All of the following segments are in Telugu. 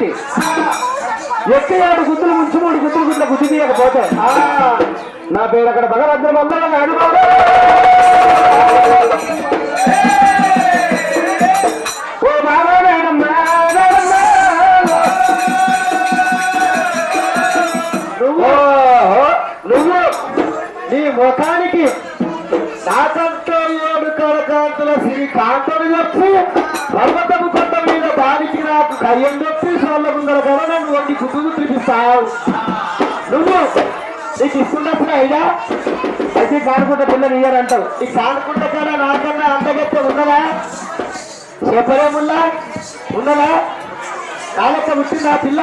ఎత్తి ఎత్తి 7 గుద్దులు ముంచి 3 గుద్దులు గుడ్ల గుద్ది తీయకపోతే నా పేరు అక్కడ భగవంతుడు వల్ల అనుభవం నువ్వు నీ ముఖానికి నాకంతో 7 కళకాంతుల శ్రీ కాంతలు చెప్పి పర్వతము కొండ మీద దానికి నాకు కయ్యం చెప్పి సోళ్ళ ముందర కదా నన్ను వండి కుటుంబం తినిపిస్తావు నువ్వు నీకు ఇస్తున్నప్పుడు అయినా అయితే కానుకుంట పిల్లలు ఇయ్యారంటావు ఈ కానుకుంట కన్నా నాకన్నా అందగెత్తే ఉన్నదా చెప్పలేముల్లా ఉన్నదా కాలక్క పుట్టిందా పిల్ల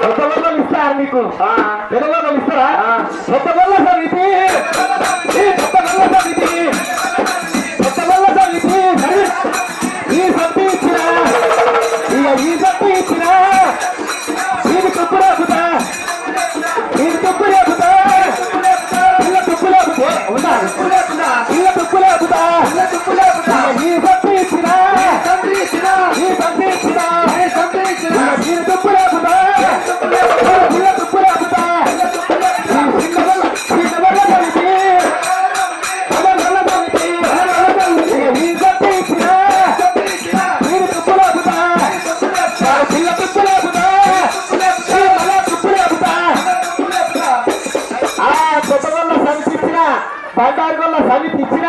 పెద్దవాళ్ళు ఇస్తారా నీకు పెద్దవాళ్ళు ఇస్తారా పెద్దవాళ్ళ సమితి ఈ సత్తి ఇచ్చినా ఈ సత్తి ఇచ్చినా ఇది తుప్పు లేకుతా ఇది తుప్పు లేకుతా పిల్ల తుప్పు లేకుతే ఉందా పిల్ల తుప్పు లేకుతా ఈ సత్తి ఇచ్చినా ఈ సత్తి ఇచ్చినా ఇది తుప్పు లేకుతా పిల్ల తుప్పు లేకుతా బండారుగొల్ల సమితి ఇచ్చిన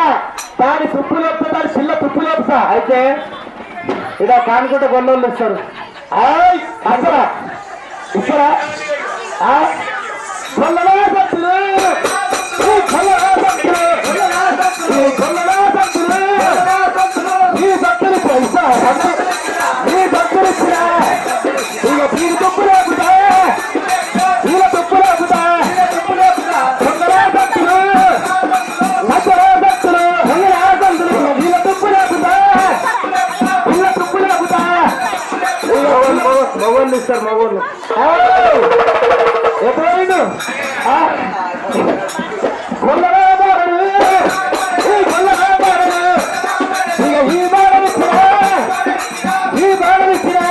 దాని తుప్పు లేపుతా దాని పిల్ల తుప్పు లేపుతా అయితే ఇదా కానుకుంటే గొల్లోళ్ళు ఇస్తారు అసరా ఇస్తారా గొల్లలా సత్తులు ఈ సత్తులు ఇస్తా ఈ సత్తులు ఇచ్చినా ఇక దీని తుప్పు లేపుతా వీళ్ళ తుప్పు లేపుతా గొల్లలా సత్తులు మగోళ్ళు ఇస్తారు మగోళ్ళు ఎప్పుడైనా ఈ బాణం ఇచ్చినా ఈ బాణం ఇచ్చినా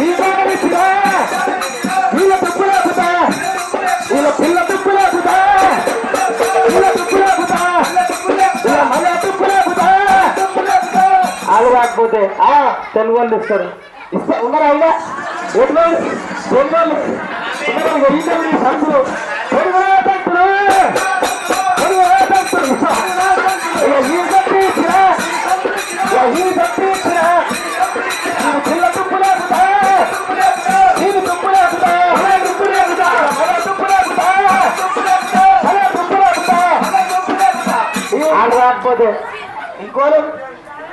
ఈ బాణం ఇచ్చినా వీళ్ళ తుప్పు లేకుతా వీళ్ళ పిల్ల తుప్పు లేకుతా వీళ్ళ తుప్పు లేకుతా వీళ్ళ మళ్ళా తుప్పు లేకుతా వాళ్ళు రాకపోతే తెలుగు వాళ్ళు ఇస్తారు ఇస్తా ఉన్నారా అయినా ఎన్నో సంతులు పిల్ల తుప్పు లేకుతా దీని తుప్పు లేకుతా తుప్పు లేకుతా తుప్పు లేకుతా తుప్పు లేకుతా వాళ్ళు రాకపోతే ఇంకోరు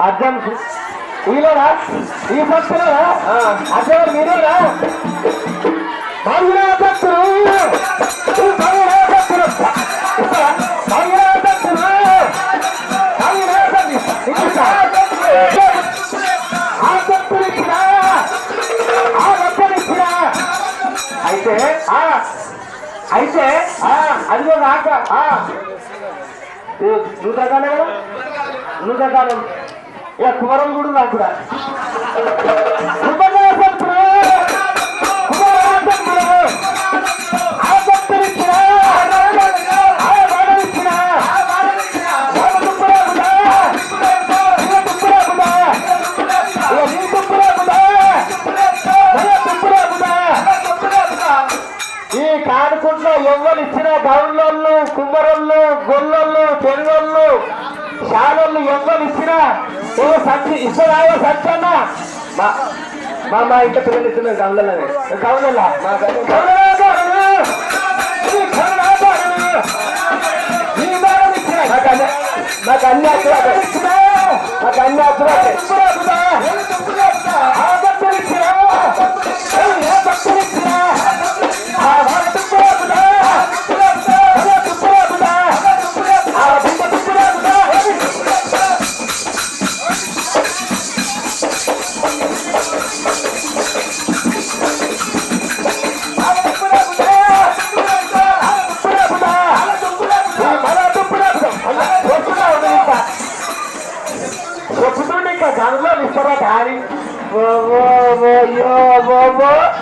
అర్జున్ ఈలోనా ఈ భక్తులరా అసలు మీరేనా భక్తులు భక్తులు అయితే అయితే అదిగో నాక నూతకాలే కదా నూతకాలం ఇక కుమరం కూడా నాకు కూడా ఈ కానుకుంట్లో ఎవ్వరు ఇచ్చిన గౌన్లోళ్ళు కుమ్మరోళ్ళు గొల్లోళ్ళు తెలుగోళ్ళు శాలోళ్ళు ఎవ్వరు ఇచ్చినా ఓ సంచి ఇస్తారా సంచన్న మా ఇంట్లో పిల్లలు ఇస్తున్నారు గౌన్లనే గౌన్లా నాకు అన్ని అచ్చురాటే నాకు అన్ని అచ్చురాటే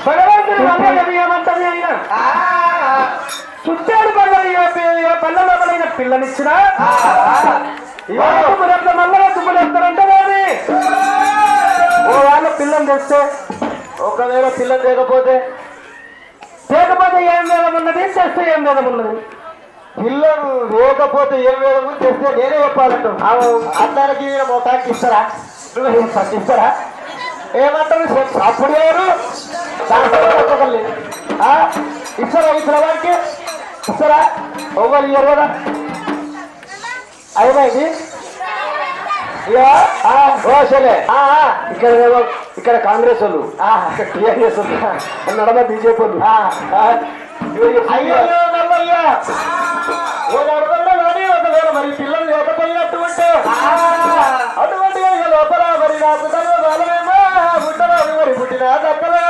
భగవంతుని వల్ల ఏమంటది అయినా చుట్టాడు పల్లెలైన పిల్లనిచ్చిన మళ్ళా తుమ్మలేస్తారంటే వారి ఓ వాళ్ళ పిల్లని తెస్తే ఒకవేళ పిల్లని తేకపోతే ఏం వేదం ఉన్నది చేస్తే ఏం వేదం ఉన్నది పిల్లలు లేకపోతే ఏం వేదం చేస్తే నేనే చెప్పాలంట అందరికి మొత్తానికి ఇస్తారా ఇస్తారా ఏమంటారు అప్పుడు ఎవరు ఇస్తారా ఇస్తారా వారికి ఇస్తారా ఒకళ్ళు ఇయ్యరు కదా అయిపోయింది ఇక్కడ కాంగ్రెస్ వాళ్ళు ఇక్కడ టీఆర్ఎస్ నడమ బీజేపీ వాళ్ళు ఒకవేళ మరి పిల్లలు లేకపోయినట్టు ఉంటే అటువంటి లోపల మరి నాకు బలమేమో పుట్టరాదు మరి పుట్టిన తప్పలే